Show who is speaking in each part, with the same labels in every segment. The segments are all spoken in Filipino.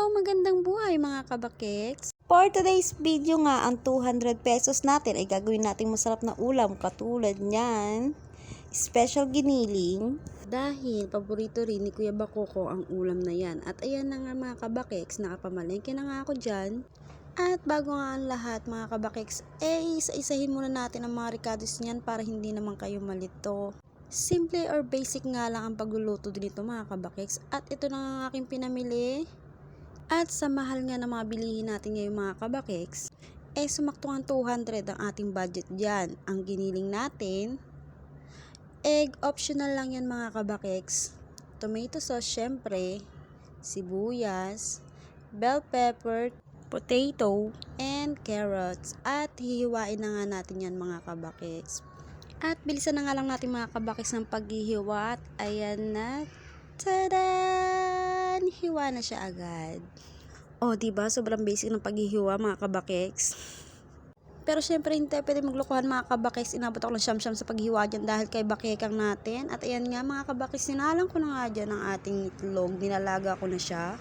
Speaker 1: Hello, magandang buhay mga kabakeks! For today's video nga, ang 200 pesos natin ay gagawin nating masarap na ulam katulad niyan. Special giniling. Dahil paborito rin ni Kuya Bakoko ang ulam na yan. At ayan na nga mga kabakeks, nakapamalengke na nga ako dyan. At bago nga ang lahat mga kabakeks, isa-isahin muna natin ang mga ricados niyan para hindi naman kayo malito. Simple or basic nga lang ang pagluluto dito mga kabakeks. At ito na nga ang aking pinamili. At sa mahal nga ng mga bilihin natin ngayon mga kabakeks, sumakto ang 200 ang ating budget dyan. Ang giniling natin, egg optional lang yan mga kabakeks. Tomato sauce syempre, sibuyas, bell pepper, potato, and carrots. At hihiwain na nga natin yan mga kabakeks. At bilisan na nga lang natin mga kabakeks ng paghihiwa. At ayan na, tadan! Hiwa na siya agad. O, diba? Sobrang basic ng paghihiwa mga kabakeks. Pero syempre hindi tayo pwede maglokohan mga kabakeks. Inabot ako ng siyam-siyam sa paghiwa dyan dahil kay bakekang natin. At ayan nga mga kabakeks, sinalang ko na nga dyan ang ating itlog. Dinalaga ko na siya.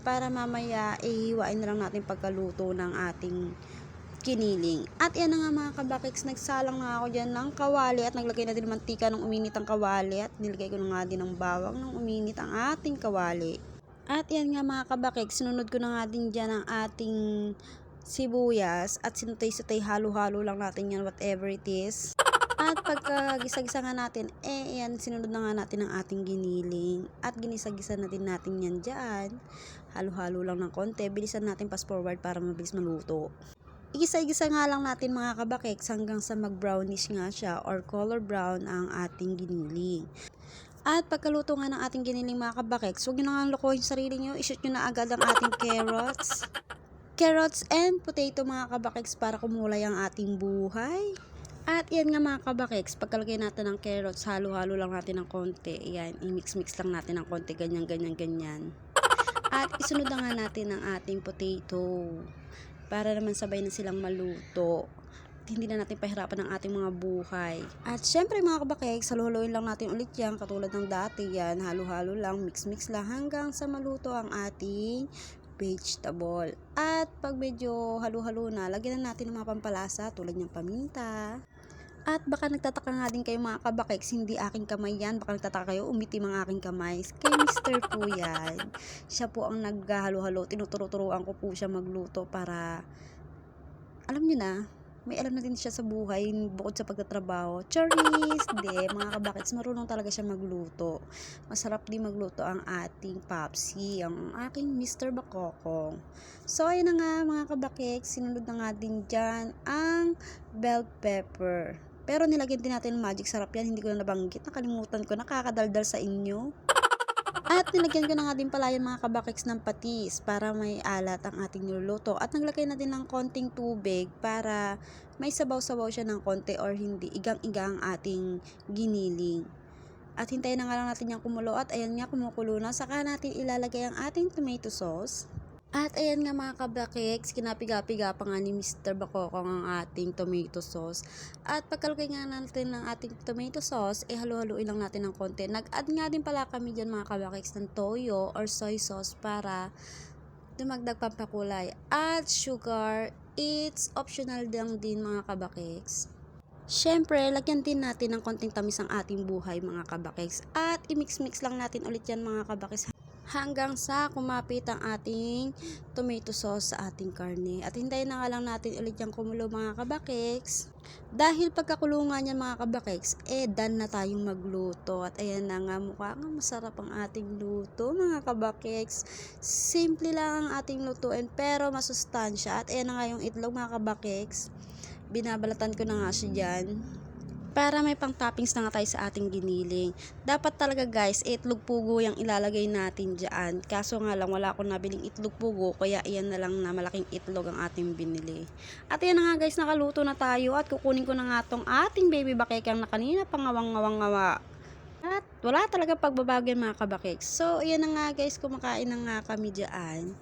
Speaker 1: Para mamaya ihiwain na lang natin pagkaluto ng ating kiniling. At yan na nga mga kabakeks, nagsalang na ako dyan ng kawali at naglagay na din ng mantika ng uminit ang kawali at nilagay ko na nga din ng bawang ng uminit ang ating kawali. At yan nga mga kabakeks, sinunod ko na nga din dyan ang ating sibuyas at sinutay-sutay, halo-halo lang natin yan whatever it is. At pagka-gisa-gisa nga natin, yan, sinunod na nga natin ang ating giniling. At ginisa-gisa na din natin yan dyan. Halo-halo lang ng konti, bilisan natin fast forward para mabilis maluto. Igisa-igisa nga lang natin mga kabakeks hanggang sa mag-brownish nga siya or color brown ang ating giniling. At pagkaluto nga ng ating giniling mga kabakeks, huwag nyo na nga lokohin sarili nyo, ishoot nyo na agad ang ating carrots and potato mga kabakeks para kumulay ang ating buhay. At yan nga mga kabakeks, pagkalagay natin ng carrots, halo-halo lang natin ng konti. Ayan, i-mix-mix lang natin ng konti, ganyan. At isunod na nga natin ang ating potato. Para naman sabay na silang maluto. At hindi na natin pahirapan ang ating mga buhay. At syempre mga kabakeks, haluhaluin lang natin ulit yan katulad ng dati yan. Halo-halo lang, mix-mix lang hanggang sa maluto ang ating vegetable. At pag medyo halo-halo na, lagyan na natin ng mga pampalasa tulad ng paminta. At baka nagtataka nga din kayo mga kabakeks, hindi aking kamay yan. Baka nagtataka kayo, umitim ang aking kamay. Kay Mr. po yan. Siya po ang naghahalo-halo. Tinuturo-turuan ko po siya magluto para, alam nyo na, may alam na din siya sa buhay bukod sa pagtatrabaho. Charis! Hindi, mga kabakeks, marunong talaga siya magluto. Masarap din magluto ang ating Popsi, ang aking Mr. Bakoko. So, ayun na nga mga kabakeks, sinunod na nga din dyan ang bell pepper. Pero nilagyan din natin ng magic sarap yan, hindi ko na nabanggit, nakalimutan ko, nakakadaldal sa inyo. At nilagyan ko na nga din pala yan mga kabakeks ng patis para may alat ang ating niluluto. At naglagay na din ng konting tubig para may sabaw-sabaw siya ng konti or hindi, igang-igang ating giniling. At hintayin na nga lang natin yung kumulo at ayan nga kumukulo na, saka natin ilalagay ang ating tomato sauce. At ayan nga mga kabakeks, kinapiga-piga pa nga ni Mr. Bakokong ang ating tomato sauce. At pagkalagay nga natin ng ating tomato sauce, halu-haluin lang natin ng konti. Nag-add nga din pala kami dyan mga kabakeks ng toyo or soy sauce para dumagdag pampakulay. At sugar, it's optional lang din mga kabakeks. Syempre, lagyan din natin ng konting tamis ang ating buhay mga kabakeks. At i-mix-mix lang natin ulit yan mga kabakeks hanggang sa kumapit ang ating tomato sauce sa ating karne. At hintayin na nga lang natin ulit yung kumulo mga kabakeks. Dahil pagkakulungan niyan mga kabakeks, done na tayong magluto. At ayan na nga, mukha nga masarap ang ating luto mga kabakeks. Simple lang ang ating lutuin pero masustansya. At ayan na nga yung itlog mga kabakeks. Binabalatan ko na nga siya dyan para may pang toppings na nga tayo sa ating giniling. Dapat talaga guys, itlog pugo yung ilalagay natin dyan. Kaso nga lang, wala akong nabiling itlog pugo, kaya iyan na lang na malaking itlog ang ating binili. At yan na nga guys, nakaluto na tayo at kukunin ko na nga tong ating baby bakekang na kanina pangawang-ngawang-ngawa. At wala talaga pagbabago yan mga kabakeks. So, ayan na nga guys, kumakain na nga kami dyan.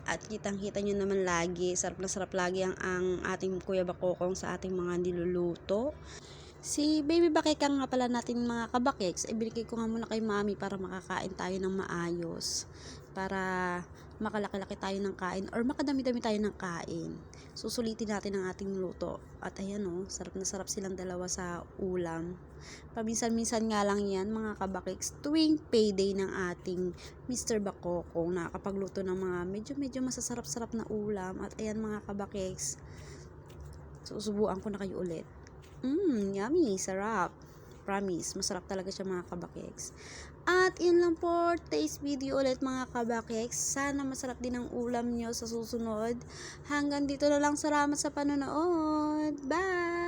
Speaker 1: At kitang-kita nyo naman lagi, sarap na sarap lagi ang ating Kuya Bakokong sa ating mga niluluto. Si baby bakekang nga pala natin mga kabakeks, ibigay ko nga muna kay mami para makakain tayo ng maayos. para makalaki-laki tayo ng kain or makadami-dami tayo ng kain. Susulitin natin ang ating luto. At ayan o, sarap na sarap silang dalawa sa ulam. Paminsan-minsan nga lang yan mga kabakiks, tuwing payday ng ating Mr. Bakokong, nakakapagluto ng mga medyo masasarap-sarap na ulam. At ayan mga kabakiks, susubuan ko na kayo ulit. Yummy, sarap. Promise, masarap talaga siya mga kabakiks. At yun lang po today's video ulit mga kabakiks. Sana masarap din ang ulam nyo sa susunod. Hanggang dito na lang, salamat sa panonood. Bye!